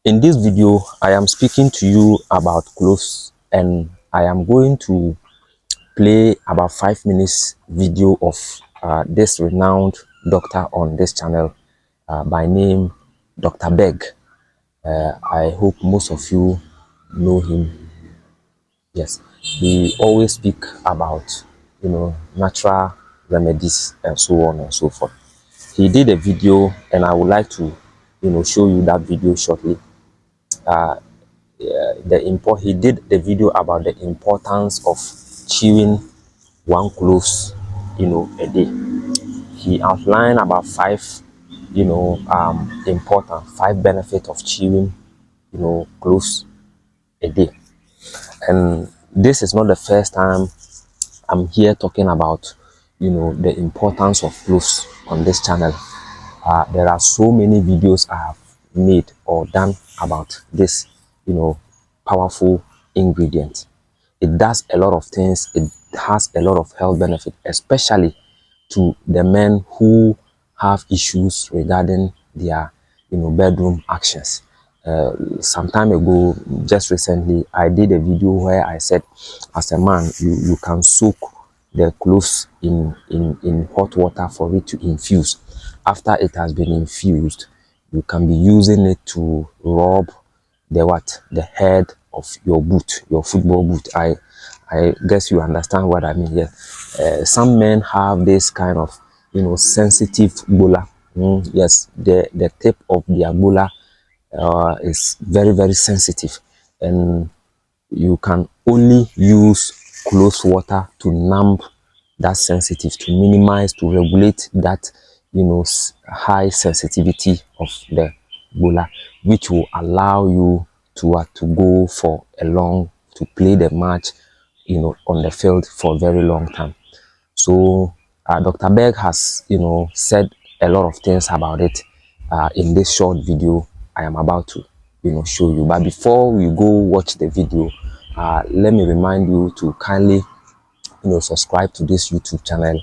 In this video, I am speaking to you about cloves, and I am going to play about 5 minutes video of this renowned doctor on this channel by name Dr. Berg. I hope most of you know him. Yes, he always speak about natural remedies and so on and so forth. He did a video, and I would like to show you that video shortly. He did the video about the importance of chewing 1 cloves a day. He outlined about 5 important 5 benefits of chewing cloves a day. And this is not the first time I'm here talking about the importance of cloves on this channel. There are so many videos I have made or done about this powerful ingredient. It does a lot of things. It has a lot of health benefit, especially to the men who have issues regarding their bedroom actions. Some time ago, just recently, I did a video where I said, as a man, you can soak the cloves in hot water for it to infuse. After it has been infused, you can be using it to rub the head of your boot, your football boot. I guess you understand what I mean. Yes. Some men have this kind of sensitive G.b0la. Yes, the tip of their G.b0la is very, very sensitive, and you can only use clove water to numb that sensitive, to minimize, to regulate that high sensitivity of the G.b0la, which will allow you to go for to play the match on the field for a very long time. So Dr. Berg has said a lot of things about it in this short video I am about to show you. But before we go watch the video, let me remind you to kindly subscribe to this YouTube channel,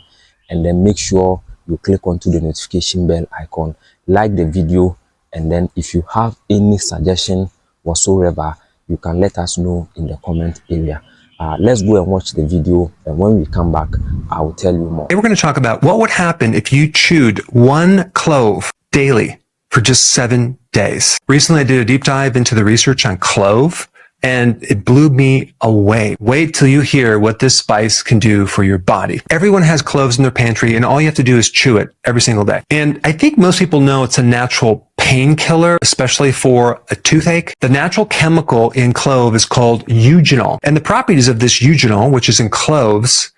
and then make sure you click onto the notification bell icon, like the video, and then if you have any suggestion whatsoever, you can let us know in the comment area. Let's go and watch the video, and when we come back, I will tell you more. Today we're going to talk about what would happen if you chewed 1 clove daily for just 7 days. Recently, I did a deep dive into the research on clove, and it blew me away. Wait till you hear what this spice can do for your body. Everyone has cloves in their pantry, and all you have to do is chew it every single day. And I think most people know it's a natural painkiller, especially for a toothache. The natural chemical in clove is called eugenol. And the properties of this eugenol, which is in cloves,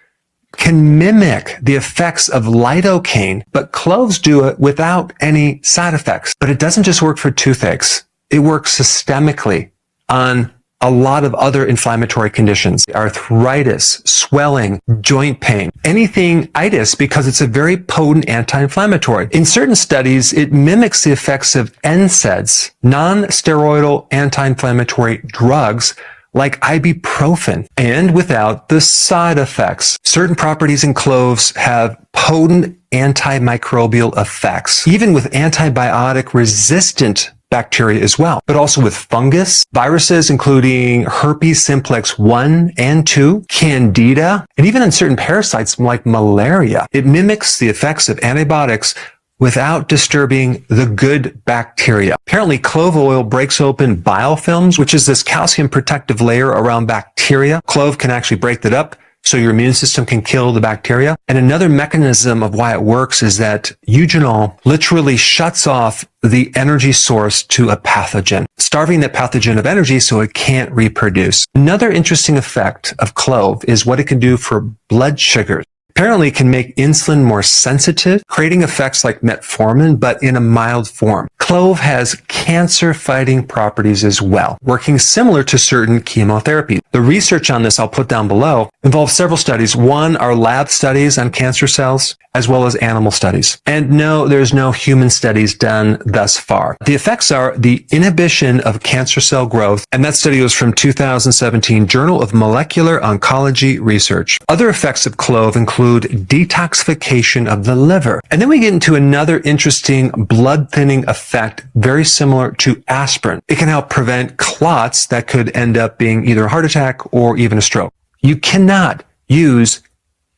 can mimic the effects of lidocaine, but cloves do it without any side effects. But it doesn't just work for toothaches. It works systemically on a lot of other inflammatory conditions, arthritis, swelling, joint pain, anything itis, because it's a very potent anti-inflammatory. In certain studies, it mimics the effects of NSAIDs, non-steroidal anti-inflammatory drugs like ibuprofen, and without the side effects. Certain properties in cloves have potent antimicrobial effects, even with antibiotic-resistant bacteria as well, but also with fungus, viruses including herpes simplex 1 and 2, candida, and even in certain parasites like malaria. It mimics the effects of antibiotics without disturbing the good bacteria. Apparently, clove oil breaks open biofilms, which is this calcium protective layer around bacteria. Clove can actually break that up, so your immune system can kill the bacteria. And another mechanism of why it works is that eugenol literally shuts off the energy source to a pathogen, starving that pathogen of energy so it can't reproduce. Another interesting effect of clove is what it can do for blood sugars. Apparently, it can make insulin more sensitive, creating effects like metformin, but in a mild form. Clove has cancer-fighting properties as well, working similar to certain chemotherapies. The research on this I'll put down below involves several studies. One are lab studies on cancer cells, as well as animal studies. And no, there's no human studies done thus far. The effects are the inhibition of cancer cell growth, and that study was from 2017 Journal of Molecular Oncology Research. Other effects of clove include detoxification of the liver. And then we get into another interesting blood thinning effect, very similar to aspirin. It can help prevent clots that could end up being either a heart attack or even a stroke. You cannot use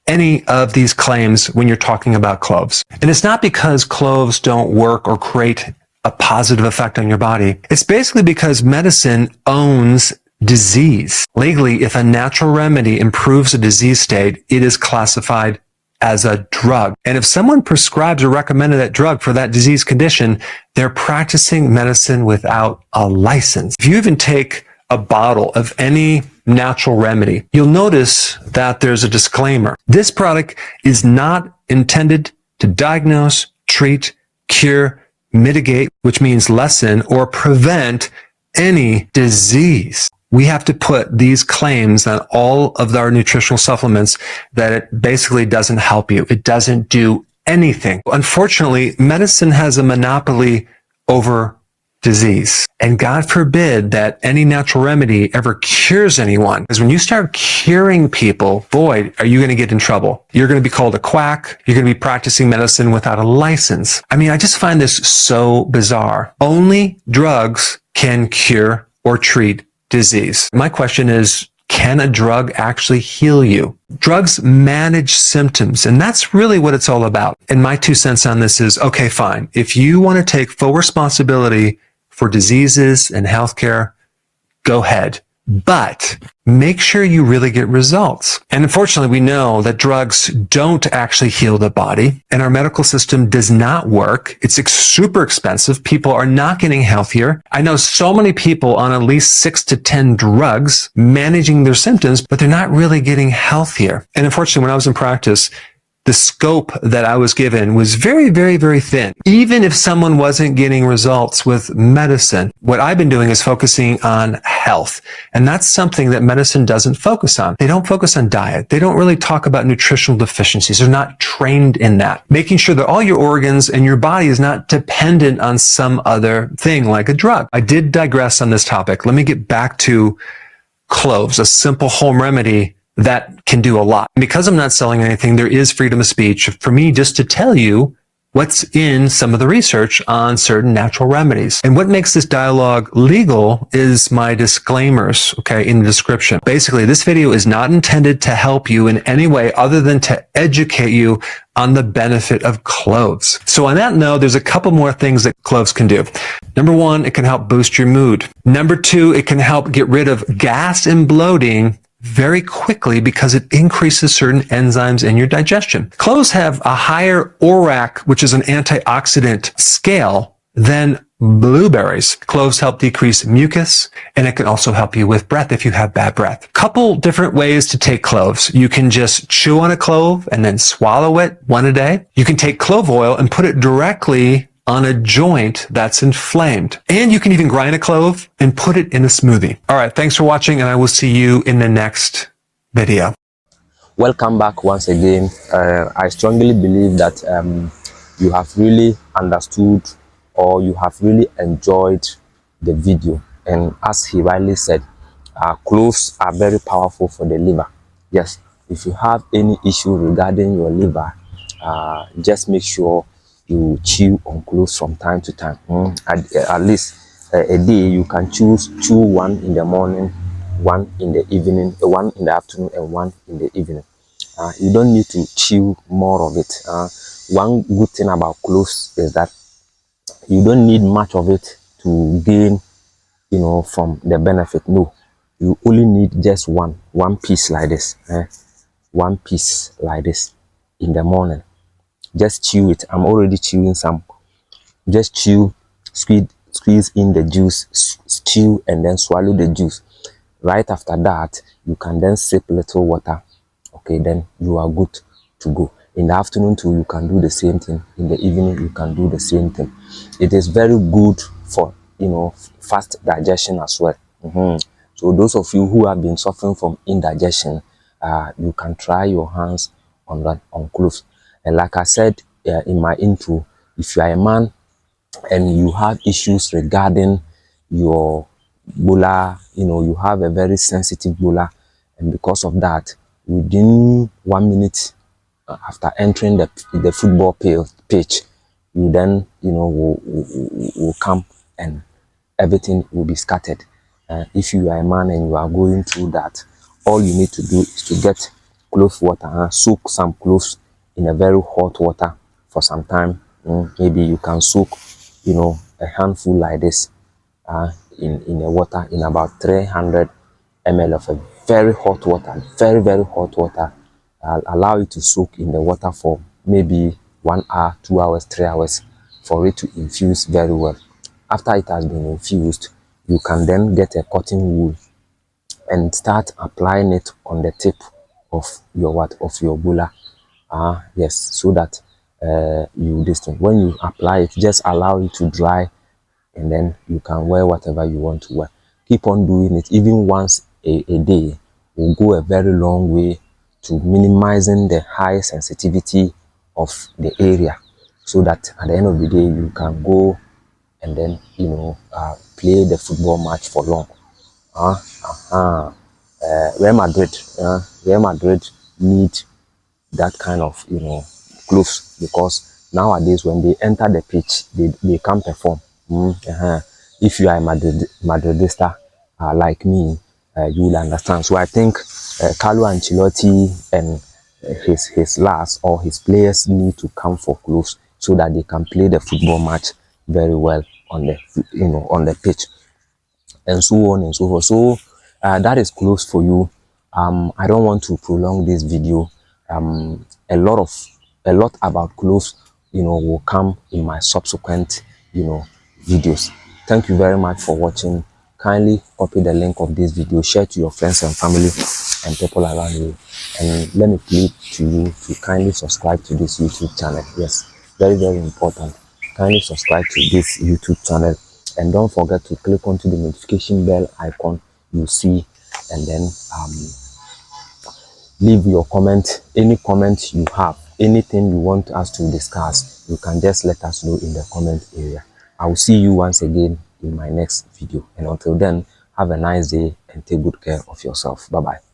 any of these claims when you're talking about cloves. And it's not because cloves don't work or create a positive effect on your body. It's basically because medicine owns disease. Legally, if a natural remedy improves a disease state, it is classified as a drug. And if someone prescribes or recommended that drug for that disease condition, they're practicing medicine without a license. If you even take a bottle of any natural remedy, you'll notice that there's a disclaimer. This product is not intended to diagnose, treat, cure, mitigate, which means lessen or prevent any disease. We have to put these claims on all of our nutritional supplements that it basically doesn't help you. It doesn't do anything. Unfortunately, medicine has a monopoly over disease. And God forbid that any natural remedy ever cures anyone. Because when you start curing people, boy, are you going to get in trouble. You're going to be called a quack. You're going to be practicing medicine without a license. I mean, I just find this so bizarre. Only drugs can cure or treat disease. My question is, can a drug actually heal you? Drugs manage symptoms, and that's really what it's all about. And my 2 cents on this is, okay, fine. If you want to take full responsibility for diseases and healthcare, go ahead. But make sure you really get results. And unfortunately, we know that drugs don't actually heal the body, and our medical system does not work. It's super expensive. People are not getting healthier. I know so many people on at least 6 to 10 drugs managing their symptoms, but they're not really getting healthier. And unfortunately, when I was in practice, the scope that I was given was very, very, very thin. Even if someone wasn't getting results with medicine, what I've been doing is focusing on health. And that's something that medicine doesn't focus on. They don't focus on diet. They don't really talk about nutritional deficiencies. They're not trained in that. Making sure that all your organs and your body is not dependent on some other thing like a drug. I did digress on this topic. Let me get back to cloves, a simple home remedy that can do a lot. Because I'm not selling anything, there is freedom of speech for me just to tell you what's in some of the research on certain natural remedies. And what makes this dialogue legal is my disclaimers, okay, in the description. Basically, this video is not intended to help you in any way other than to educate you on the benefit of cloves. So on that note, there's a couple more things that cloves can do. Number 1, it can help boost your mood. Number 2, it can help get rid of gas and bloating very quickly because it increases certain enzymes in your digestion. Cloves have a higher ORAC, which is an antioxidant scale, than blueberries. Cloves help decrease mucus, and it can also help you with breath if you have bad breath. Couple different ways to take cloves. You can just chew on a clove and then swallow it 1 a day. You can take clove oil and put it directly on a joint that's inflamed. And you can even grind a clove and put it in a smoothie. All right, thanks for watching, and I will see you in the next video. Welcome back once again. I strongly believe that you have really understood or you have really enjoyed the video. And as he rightly said, cloves are very powerful for the liver. Yes, if you have any issue regarding your liver, just make sure you chew on cloves from time to time. At least a day you can chew 1 in the morning, 1 in the evening, 1 in the afternoon, and 1 in the evening. You don't need to chew more of it. One good thing about cloves is that you don't need much of it to gain, from the benefit. No, you only need just one piece like this. 1 piece like this in the morning. Just chew it. I'm already chewing some. Just chew, squeeze in the juice, chew, and then swallow the juice. Right after that, you can then sip little water. Okay, then you are good to go. In the afternoon too, you can do the same thing. In the evening, you can do the same thing. It is very good for, fast digestion as well. So those of you who have been suffering from indigestion, you can try your hands on cloves. And like I said in my intro, if you are a man and you have issues regarding your g.b0la, you have a very sensitive g.b0la, and because of that, within 1 minute after entering the football pitch, you then will come and everything will be scattered. If you are a man and you are going through that, all you need to do is to get clove water, soak some cloves in a very hot water for some time. Maybe you can soak, a handful like this in a water, in about 300 ml of a very hot water, very, very hot water. I'll allow it to soak in the water for maybe 1 hour, 2 hours, 3 hours for it to infuse very well. After it has been infused, you can then get a cotton wool and start applying it on the tip of your g.b0la. Yes, so that you this thing, when you apply it, just allow it to dry, and then you can wear whatever you want to wear. Keep on doing it, even once a day will go a very long way to minimizing the high sensitivity of the area, so that at the end of the day you can go and then play the football match for long. Real Madrid need that kind of clothes, because nowadays when they enter the pitch, they can't perform. If you are a Madridista like me, you will understand. So I think Carlo Ancelotti and his last or his players need to come for clothes so that they can play the football match very well on the on the pitch, and so on and so forth. So that is close for you. I don't want to prolong this video. A lot about cloves will come in my subsequent videos. Thank you very much for watching. Kindly copy the link of this video, share to your friends and family and people around you, and let me plead to you to kindly subscribe to this YouTube channel. Yes, very, very important. Kindly subscribe to this YouTube channel, and don't forget to click onto the notification bell icon you see, and then leave your comment. Any comment you have, anything you want us to discuss, you can just let us know in the comment area. I will see you once again in my next video, and until then, have a nice day and take good care of yourself. Bye bye.